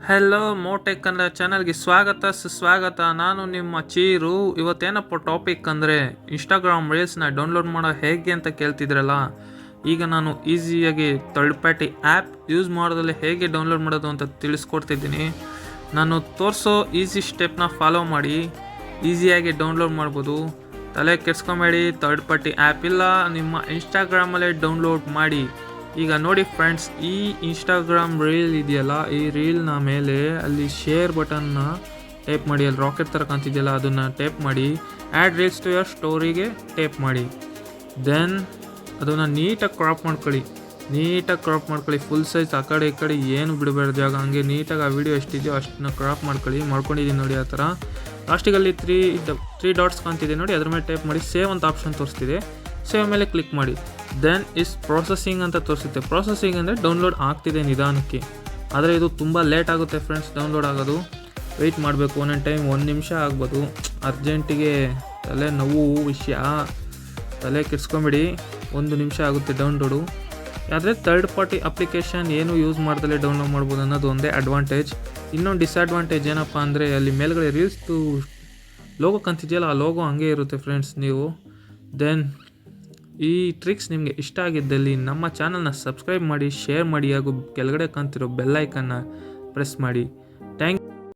Hello ಮೋಟೆಕ್ Kannada ಚಾನಲ್ಗೆ ಸ್ವಾಗತ ಸುಸ್ವಾಗತ. ನಾನು ನಿಮ್ಮ ಚೀರು. ಇವತ್ತೇನಪ್ಪ ಟಾಪಿಕ್ ಅಂದರೆ ಇನ್ಸ್ಟಾಗ್ರಾಮ್ ರೀಲ್ಸ್ನ ಡೌನ್ಲೋಡ್ ಮಾಡೋ ಹೇಗೆ ಅಂತ ಕೇಳ್ತಿದ್ರಲ್ಲ. ಈಗ ನಾನು ಈಸಿಯಾಗಿ ಥರ್ಡ್ ಪಾರ್ಟಿ ಆ್ಯಪ್ ಯೂಸ್ ಮಾಡೋದ್ರಲ್ಲಿ ಹೇಗೆ ಡೌನ್ಲೋಡ್ ಮಾಡೋದು ಅಂತ ತಿಳಿಸ್ಕೊಡ್ತಿದ್ದೀನಿ. ನಾನು ತೋರಿಸೋ ಈಸಿ ಸ್ಟೆಪ್ನ ಫಾಲೋ ಮಾಡಿ ಈಸಿಯಾಗಿ ಡೌನ್ಲೋಡ್ ಮಾಡ್ಬೋದು. ತಲೆ ಕೆಡ್ಸ್ಕೊಬೇಡಿ, ಥರ್ಡ್ ಪಾರ್ಟಿ ಆ್ಯಪ್ ಇಲ್ಲ, ನಿಮ್ಮ ಇನ್ಸ್ಟಾಗ್ರಾಮಲ್ಲೇ ಡೌನ್ಲೋಡ್ ಮಾಡಿ. ಈಗ ನೋಡಿ ಫ್ರೆಂಡ್ಸ್, ಈ ಇನ್ಸ್ಟಾಗ್ರಾಮ್ ರೀಲ್ ಇದೆಯಲ್ಲ, ಈ ರೀಲ್ನ ಮೇಲೆ ಅಲ್ಲಿ ಶೇರ್ ಬಟನ್ನ ಟೇಪ್ ಮಾಡಿ. ಅಲ್ಲಿ ರಾಕೆಟ್ ಥರ ಕಾಣ್ತಿದೆಯಲ್ಲ, ಅದನ್ನು ಟೇಪ್ ಮಾಡಿ. ಆ್ಯಡ್ ರೀಲ್ಸ್ ಟು ಯುವರ್ ಸ್ಟೋರಿಗೆ ಟೇಪ್ ಮಾಡಿ. ದೆನ್ ಅದನ್ನು ನೀಟಾಗಿ ಕ್ರಾಪ್ ಮಾಡ್ಕೊಳ್ಳಿ. ಫುಲ್ ಸೈಜ್ ಆ ಕಡೆ ಈ ಕಡೆ ಏನು ಬಿಡಬೇಡ ಜಾಗ, ಹಂಗೆ ನೀಟಾಗಿ ಆ ವಿಡಿಯೋ ಎಷ್ಟಿದೆಯೋ ಅಷ್ಟನ್ನ ಕ್ರಾಪ್ ಮಾಡ್ಕೊಂಡಿದ್ದೀನಿ ನೋಡಿ. ಆ ಥರ ಲಾಸ್ಟಿಗಲ್ಲಿ ತ್ರೀ ಡಾಟ್ಸ್ ಕಾಣ್ತಿದೆ ನೋಡಿ, ಅದ್ರ ಮೇಲೆ ಟೇಪ್ ಮಾಡಿ. ಸೇವ್ ಅಂತ ಆಪ್ಷನ್ ತೋರಿಸ್ತಿದೆ, ಸೇವ್ ಮೇಲೆ ಕ್ಲಿಕ್ ಮಾಡಿ. ದೆನ್ ಇಸ್ ಪ್ರೊಸೆಸಿಂಗ್ ಅಂತ ತೋರಿಸುತ್ತೆ. ಪ್ರೊಸೆಸಿಂಗ್ ಅಂದರೆ ಡೌನ್ಲೋಡ್ ಆಗ್ತಿದೆ ನಿಧಾನಕ್ಕೆ, ಆದರೆ ಇದು ತುಂಬ ಲೇಟ್ ಆಗುತ್ತೆ ಫ್ರೆಂಡ್ಸ್ ಡೌನ್ಲೋಡ್ ಆಗೋದು. ವೆಯ್ಟ್ ಮಾಡಬೇಕು, ಒಂದೊಂದು ಟೈಮ್ 1 ನಿಮಿಷ ಆಗ್ಬೋದು. ಅರ್ಜೆಂಟಿಗೆ ತಲೆ ನೋವು ವಿಷಯ, ತಲೆ ಕೆಡ್ಸ್ಕೊಂಬಿಡಿ. 1 ನಿಮಿಷ ಆಗುತ್ತೆ ಡೌನ್ಲೋಡು. ಆದರೆ ಥರ್ಡ್ ಪಾರ್ಟಿ ಅಪ್ಲಿಕೇಶನ್ ಏನು ಯೂಸ್ ಮಾಡ್ದಲೇ ಡೌನ್ಲೋಡ್ ಮಾಡ್ಬೋದು ಅನ್ನೋದು ಒಂದೇ ಅಡ್ವಾಂಟೇಜ್. ಇನ್ನೊಂದು ಡಿಸ್ಅಡ್ವಾಂಟೇಜ್ ಏನಪ್ಪ ಅಂದರೆ, ಅಲ್ಲಿ ಮೇಲ್ಗಡೆ ರೀಲ್ಸ್ದು ಲೋಗೋ ಕಾಣ್ತಿದೆಯಲ್ಲ, ಆ ಲೋಗೋ ಹಂಗೆ ಇರುತ್ತೆ ಫ್ರೆಂಡ್ಸ್. ನೀವು ದೆನ್ ಈ ಟ್ರಿಕ್ಸ್ ನಿಮಗೆ ಇಷ್ಟ ಆಗಿದ್ದಲ್ಲಿ ನಮ್ಮ ಚಾನಲ್ನ ಸಬ್ಸ್ಕ್ರೈಬ್ ಮಾಡಿ, ಶೇರ್ ಮಾಡಿ, ಹಾಗೂ ಕೆಳಗಡೆ ಕಾಣ್ತಿರೋ ಬೆಲ್ ಐಕನ್ನ ಪ್ರೆಸ್ ಮಾಡಿ.